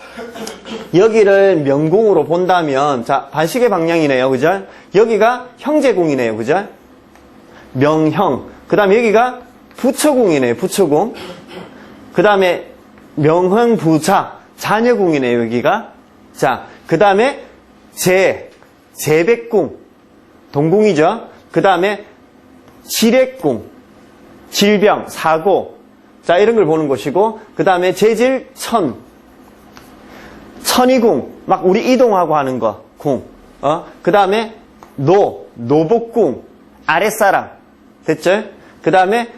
여기를 명궁으로 본다면, 자, 반시계 방향이네요. 그죠? 여기가 형제궁이네요. 그죠? 명형. 그 다음에 여기가 부처궁이네요. 부처궁. 그 다음에 명흥부자. 자녀궁이네요. 여기가. 자, 그 다음에 재백궁. 동궁이죠. 그 다음에 지렉궁. 질병, 사고. 자, 이런 걸 보는 것이고, 그 다음에 재질천. 천이궁. 막 우리 이동하고 하는 거. 궁. 그 다음에 노복궁. 아랫사람. 됐죠? 그 다음에,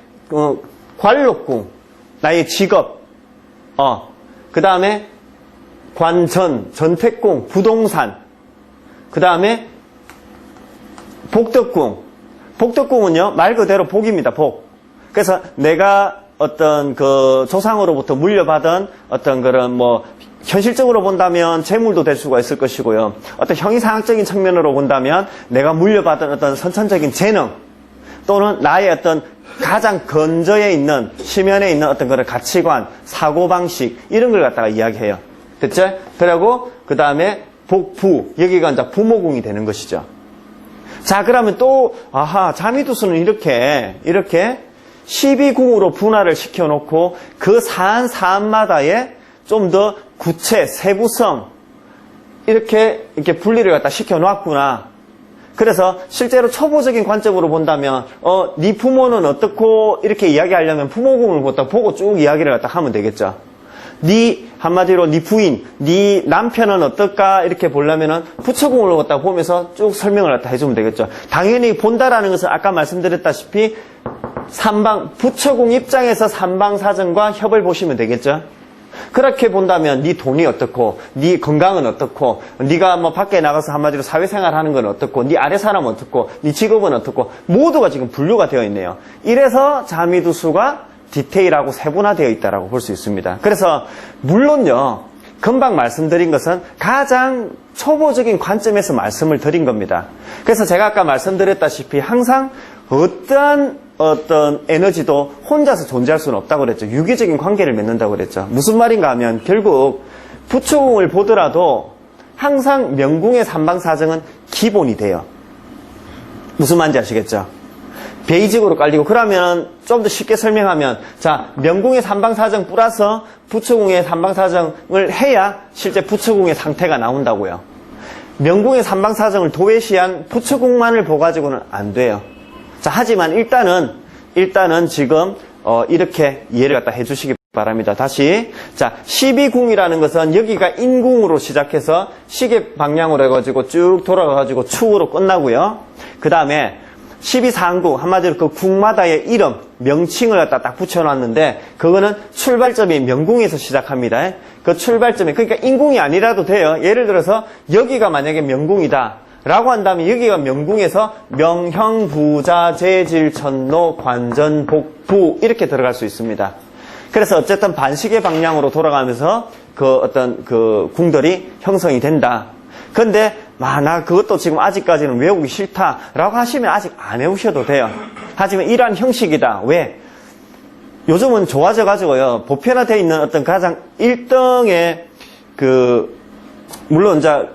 관록궁. 나의 직업. 그 다음에, 전택궁. 부동산. 그 다음에, 복덕궁. 복덕궁은요, 말 그대로 복입니다, 복. 그래서 내가 어떤 그 조상으로부터 물려받은 어떤 그런 뭐, 현실적으로 본다면 재물도 될 수가 있을 것이고요. 어떤 형이상학적인 측면으로 본다면 내가 물려받은 어떤 선천적인 재능 또는 나의 어떤 가장 근저에 있는, 심연에 있는 어떤 그런 가치관, 사고방식, 이런 걸 갖다가 이야기해요. 됐죠? 그리고 그 다음에 복부, 여기가 이제 부모궁이 되는 것이죠. 자, 그러면 또, 자미두수는 이렇게 12궁으로 분할을 시켜놓고 그 사안마다의 좀 더 구체, 세부성, 이렇게 분리를 갖다 시켜놨구나. 그래서 실제로 초보적인 관점으로 본다면, 네 부모는 어떻고, 이렇게 이야기하려면 부모궁을 보고 쭉 이야기를 갖다 하면 되겠죠. 한마디로 네 부인, 네 남편은 어떨까, 이렇게 보려면은 부처궁을 갖다 보면서 쭉 설명을 갖다 해주면 되겠죠. 당연히 본다라는 것은 아까 말씀드렸다시피, 부처궁 입장에서 삼방사정과 협을 보시면 되겠죠. 그렇게 본다면 네 돈이 어떻고, 네 건강은 어떻고, 네가 뭐 밖에 나가서 한마디로 사회생활 하는 건 어떻고, 네 아래 사람은 어떻고, 네 직업은 어떻고, 모두가 지금 분류가 되어 있네요. 이래서 자미두수가 디테일하고 세분화되어 있다고 볼 수 있습니다. 그래서 물론요, 금방 말씀드린 것은 가장 초보적인 관점에서 말씀을 드린 겁니다. 그래서 제가 아까 말씀드렸다시피 항상 어떤 에너지도 혼자서 존재할 수는 없다고 그랬죠. 유기적인 관계를 맺는다고 그랬죠. 무슨 말인가 하면 결국 부처궁을 보더라도 항상 명궁의 삼방사정은 기본이 돼요. 무슨 말인지 아시겠죠? 베이직으로 깔리고, 그러면 좀 더 쉽게 설명하면, 자, 명궁의 삼방사정 플러스 부처궁의 삼방사정을 해야 실제 부처궁의 상태가 나온다고요. 명궁의 삼방사정을 도외시한 부처궁만을 보가지고는 안 돼요. 자, 하지만 일단은 지금, 이렇게 이해를 갖다 해주시기 바랍니다. 다시. 자, 12궁이라는 것은 여기가 인궁으로 시작해서 시계 방향으로 해가지고 쭉 돌아가가지고 축으로 끝나고요. 그 다음에 12상궁, 한마디로 그 궁마다의 이름, 명칭을 갖다 딱 붙여놨는데, 그거는 출발점이 명궁에서 시작합니다. 그 출발점이, 그러니까 인궁이 아니라도 돼요. 예를 들어서 여기가 만약에 명궁이다 라고 한다면 여기가 명궁에서 명형, 부자, 재질, 천노, 관전, 복부 이렇게 들어갈 수 있습니다. 그래서 어쨌든 반시계 방향으로 돌아가면서 그 어떤 그 궁들이 형성이 된다. 근데 나 그것도 지금 아직까지는 외우기 싫다라고 하시면 아직 안 외우셔도 돼요. 하지만 이러한 형식이다. 왜? 요즘은 좋아져 가지고요, 보편화되어 있는 어떤 가장 1등의 물론 이제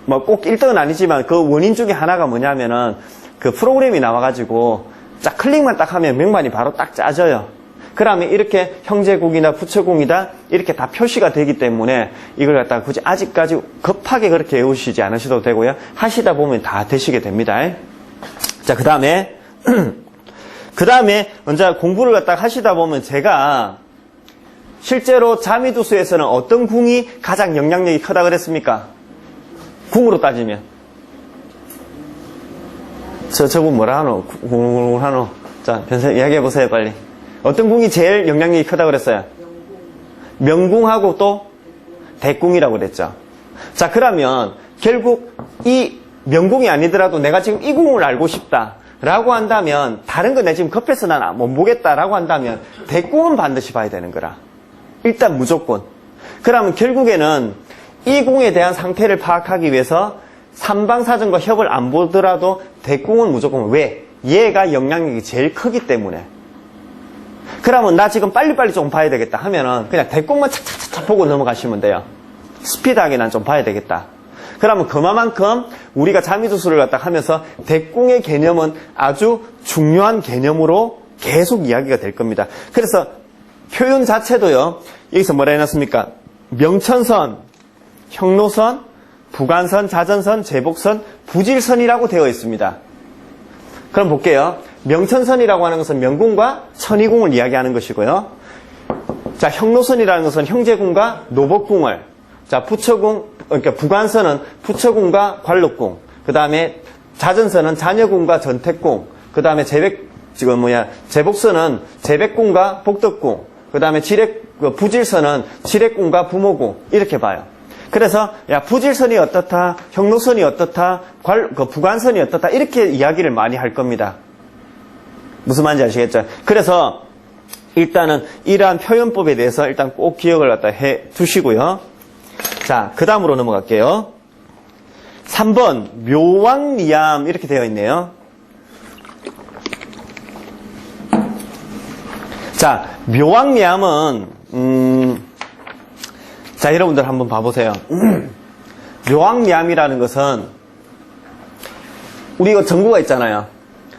뭐 꼭 1등은 아니지만 그 원인 중에 하나가 뭐냐면은 그 프로그램이 나와가지고 딱 클릭만 딱 하면 명반이 바로 딱 짜져요. 그러면 이렇게 형제궁이나 부처궁이다 이렇게 다 표시가 되기 때문에 이걸 갖다가 굳이 아직까지 급하게 그렇게 외우시지 않으셔도 되고요. 하시다 보면 다 되시게 됩니다. 자, 그 다음에 먼저 공부를 갖다가 하시다 보면 제가 실제로 자미두수에서는 어떤 궁이 가장 영향력이 크다 그랬습니까? 궁으로 따지면 저분 뭐라 하노? 궁을 하노? 자, 변사 이야기해 보세요, 빨리. 어떤 궁이 제일 영향력이 크다고 그랬어요? 명궁하고 또 대궁이라고 그랬죠. 자, 그러면 결국 이 명궁이 아니더라도 내가 지금 이 궁을 알고 싶다라고 한다면, 다른 거 내 지금 급해서 난 못 보겠다라고 한다면 대궁은 반드시 봐야 되는 거라. 일단 무조건. 그러면 결국에는 이 궁에 대한 상태를 파악하기 위해서 삼방사정과 협을 안 보더라도 대궁은 무조건. 왜? 얘가 영향력이 제일 크기 때문에. 그러면 나 지금 빨리빨리 좀 봐야 되겠다 하면은 그냥 대꽁만 착착착 보고 넘어가시면 돼요. 스피드하게 난 좀 봐야 되겠다. 그러면 그만큼 우리가 자미두수를 갖다 하면서 대꽁의 개념은 아주 중요한 개념으로 계속 이야기가 될 겁니다. 그래서 표현 자체도요, 여기서 뭐라 해놨습니까? 명천선, 형로선, 부관선, 자전선, 제복선, 부질선이라고 되어 있습니다. 그럼 볼게요. 명천선이라고 하는 것은 명궁과 천의궁을 이야기하는 것이고요. 자, 형로선이라는 것은 형제궁과 노법궁을, 자, 그러니까 부관선은 부처궁과 관록궁, 그 다음에 자전선은 자녀궁과 전택궁, 그 다음에 제복선은 제백궁과 복덕궁, 그 다음에 부질선은 지rek궁과 부모궁, 이렇게 봐요. 그래서, 야, 부질선이 어떻다, 형로선이 어떻다, 부관선이 어떻다, 이렇게 이야기를 많이 할 겁니다. 무슨 말인지 아시겠죠? 그래서, 일단은 이러한 표현법에 대해서 일단 꼭 기억을 갖다 해 두시고요. 자, 그 다음으로 넘어갈게요. 3번, 묘왕리암, 이렇게 되어 있네요. 자, 묘왕리암은, 자, 여러분들 한번 봐보세요. 묘왕리암이라는 것은, 우리 이거 전구가 있잖아요.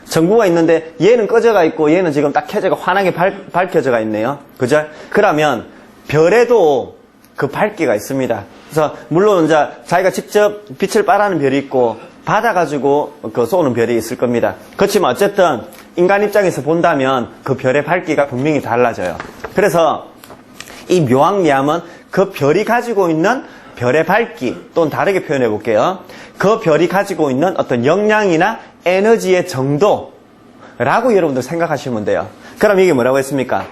전구가 있는데, 얘는 꺼져가 있고, 얘는 지금 딱 켜져가 환하게 밝혀져가 있네요. 그죠? 그러면, 별에도 그 밝기가 있습니다. 그래서, 물론, 이제, 자기가 직접 빛을 빨아는 별이 있고, 받아가지고, 쏘는 별이 있을 겁니다. 그렇지만, 어쨌든, 인간 입장에서 본다면, 그 별의 밝기가 분명히 달라져요. 그래서, 이 묘왕리암은 그 별이 가지고 있는 별의 밝기, 또는 다르게 표현해 볼게요. 그 별이 가지고 있는 어떤 역량이나 에너지의 정도라고 여러분들 생각하시면 돼요. 그럼 이게 뭐라고 했습니까?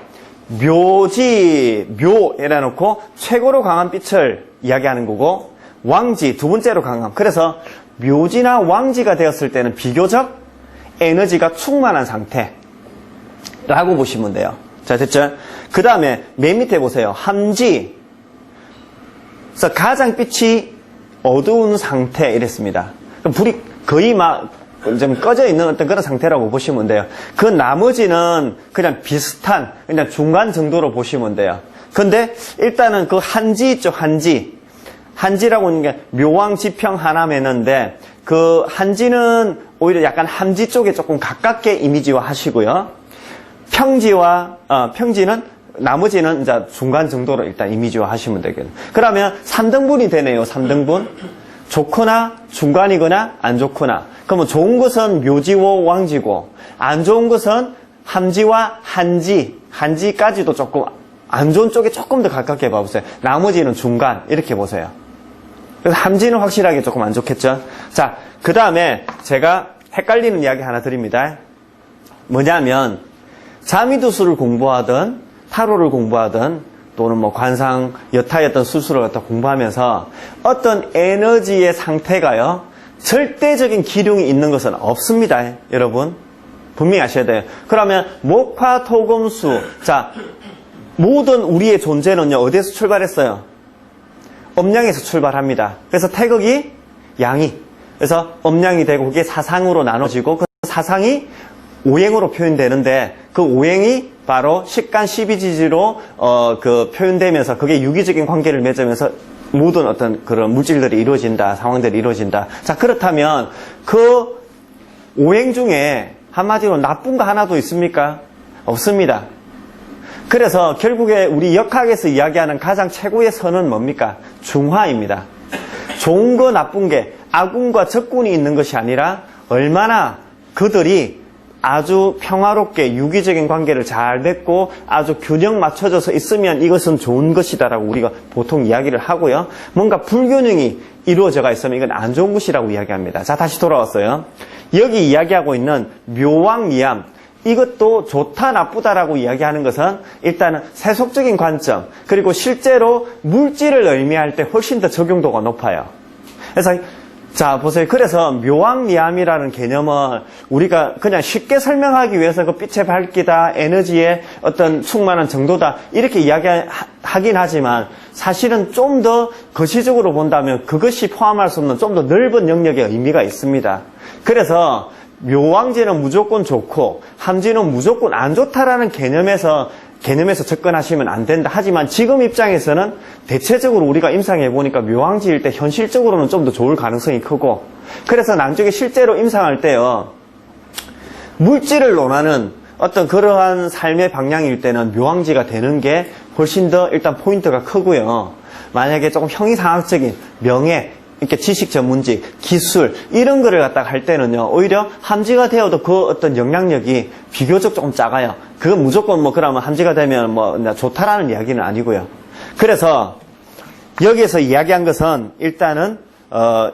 묘지, 묘, 이래 놓고 최고로 강한 빛을 이야기하는 거고, 왕지, 두 번째로 강함. 그래서 묘지나 왕지가 되었을 때는 비교적 에너지가 충만한 상태라고 보시면 돼요. 자, 됐죠? 그 다음에 맨 밑에 보세요. 함지. 그래서 가장 빛이 어두운 상태 이랬습니다. 불이 거의 막 좀 꺼져 있는 어떤 그런 상태라고 보시면 돼요. 그 나머지는 그냥 비슷한, 그냥 중간 정도로 보시면 돼요. 근데 일단은 그 한지 있죠, 한지. 한지라고 하는 게 묘왕, 지평, 하남했는데 그 한지는 오히려 약간 함지 쪽에 조금 가깝게 이미지화 하시고요. 평지는 나머지는 이제 중간 정도로 일단 이미지화 하시면 되겠네요. 그러면 3등분이 되네요. 3등분. 좋거나 중간이거나 안 좋거나. 그러면 좋은 것은 묘지와 왕지고 안 좋은 것은 함지와 한지까지도 조금 안 좋은 쪽에 조금 더 가깝게 봐보세요. 나머지는 중간 이렇게 보세요. 그래서 함지는 확실하게 조금 안 좋겠죠. 자, 그 다음에 제가 헷갈리는 이야기 하나 드립니다. 뭐냐면 자미두수를 공부하든 타로를 공부하든 또는 뭐 관상, 여타의 어떤 수술을 갖다 공부하면서 어떤 에너지의 상태가요, 절대적인 기륭이 있는 것은 없습니다. 여러분. 분명히 아셔야 돼요. 그러면 목화, 토, 금, 수. 자, 모든 우리의 존재는요, 어디에서 출발했어요? 음양에서 출발합니다. 그래서 태극이 양이. 그래서 음양이 되고 그게 사상으로 나눠지고 그 사상이 오행으로 표현되는데 그 오행이 바로 식간 12지지로 표현되면서 그게 유기적인 관계를 맺으면서 모든 어떤 그런 물질들이 이루어진다, 상황들이 이루어진다. 자, 그렇다면 그 오행 중에 한마디로 나쁜 거 하나도 있습니까? 없습니다. 그래서 결국에 우리 역학에서 이야기하는 가장 최고의 선은 뭡니까? 중화입니다. 좋은 거 나쁜 게 악운과 적군이 있는 것이 아니라 얼마나 그들이 아주 평화롭게 유기적인 관계를 잘 맺고 아주 균형 맞춰져서 있으면 이것은 좋은 것이다라고 우리가 보통 이야기를 하고요. 뭔가 불균형이 이루어져가 있으면 이건 안 좋은 것이라고 이야기합니다. 자, 다시 돌아왔어요. 여기 이야기하고 있는 묘왕리암, 이것도 좋다 나쁘다라고 이야기하는 것은 일단은 세속적인 관점, 그리고 실제로 물질을 의미할 때 훨씬 더 적용도가 높아요. 그래서 자, 보세요. 그래서 묘왕리암이라는 개념은 우리가 그냥 쉽게 설명하기 위해서 그 빛의 밝기다, 에너지의 어떤 충만한 정도다, 이렇게 이야기하긴 하지만 사실은 좀 더 거시적으로 본다면 그것이 포함할 수 없는 좀 더 넓은 영역의 의미가 있습니다. 그래서 묘왕지는 무조건 좋고 함지는 무조건 안 좋다라는 개념에서 개념에서 접근하시면 안 된다. 하지만 지금 입장에서는 대체적으로 우리가 임상해 보니까 묘왕지일 때 현실적으로는 좀 더 좋을 가능성이 크고, 그래서 나중에 실제로 임상할 때요, 물질을 논하는 어떤 그러한 삶의 방향일 때는 묘왕지가 되는 게 훨씬 더 일단 포인트가 크고요. 만약에 조금 형이상학적인 명예, 이렇게 지식 전문직, 기술 이런 거를 갖다가 할 때는요, 오히려 함지가 되어도 그 어떤 영향력이 비교적 조금 작아요. 그건 무조건 뭐 그러면 함지가 되면 뭐 좋다라는 이야기는 아니고요. 그래서 여기에서 이야기한 것은 일단은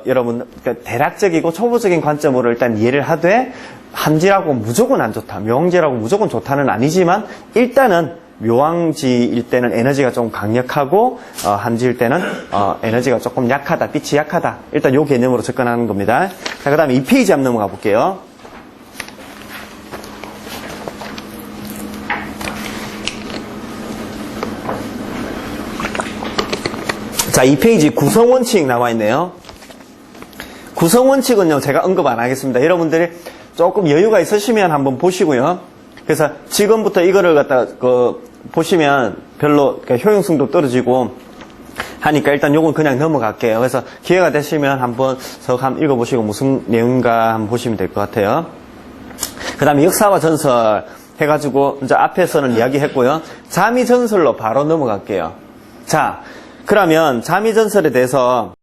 여러분 그러니까 대략적이고 초보적인 관점으로 일단 이해를 하되, 함지라고 무조건 안 좋다, 묘왕지라고 무조건 좋다는 아니지만 일단은 묘왕지일 때는 에너지가 좀 강력하고 함지일 때는 에너지가 조금 약하다, 빛이 약하다. 일단 요 개념으로 접근하는 겁니다. 자, 그 다음에 2페이지 한번 넘어가 볼게요. 자, 2페이지 구성원칙 나와 있네요. 구성원칙은요, 제가 언급 안 하겠습니다. 여러분들이 조금 여유가 있으시면 한번 보시고요. 그래서 지금부터 이거를 갖다 보시면 별로 효용성도 떨어지고 하니까 일단 요건 그냥 넘어갈게요. 그래서 기회가 되시면 한번 읽어보시고 무슨 내용인가 한번 보시면 될 것 같아요. 그 다음에 역사와 전설 해가지고 이제 앞에서는 이야기했고요. 자미전설로 바로 넘어갈게요. 자, 그러면 자미전설에 대해서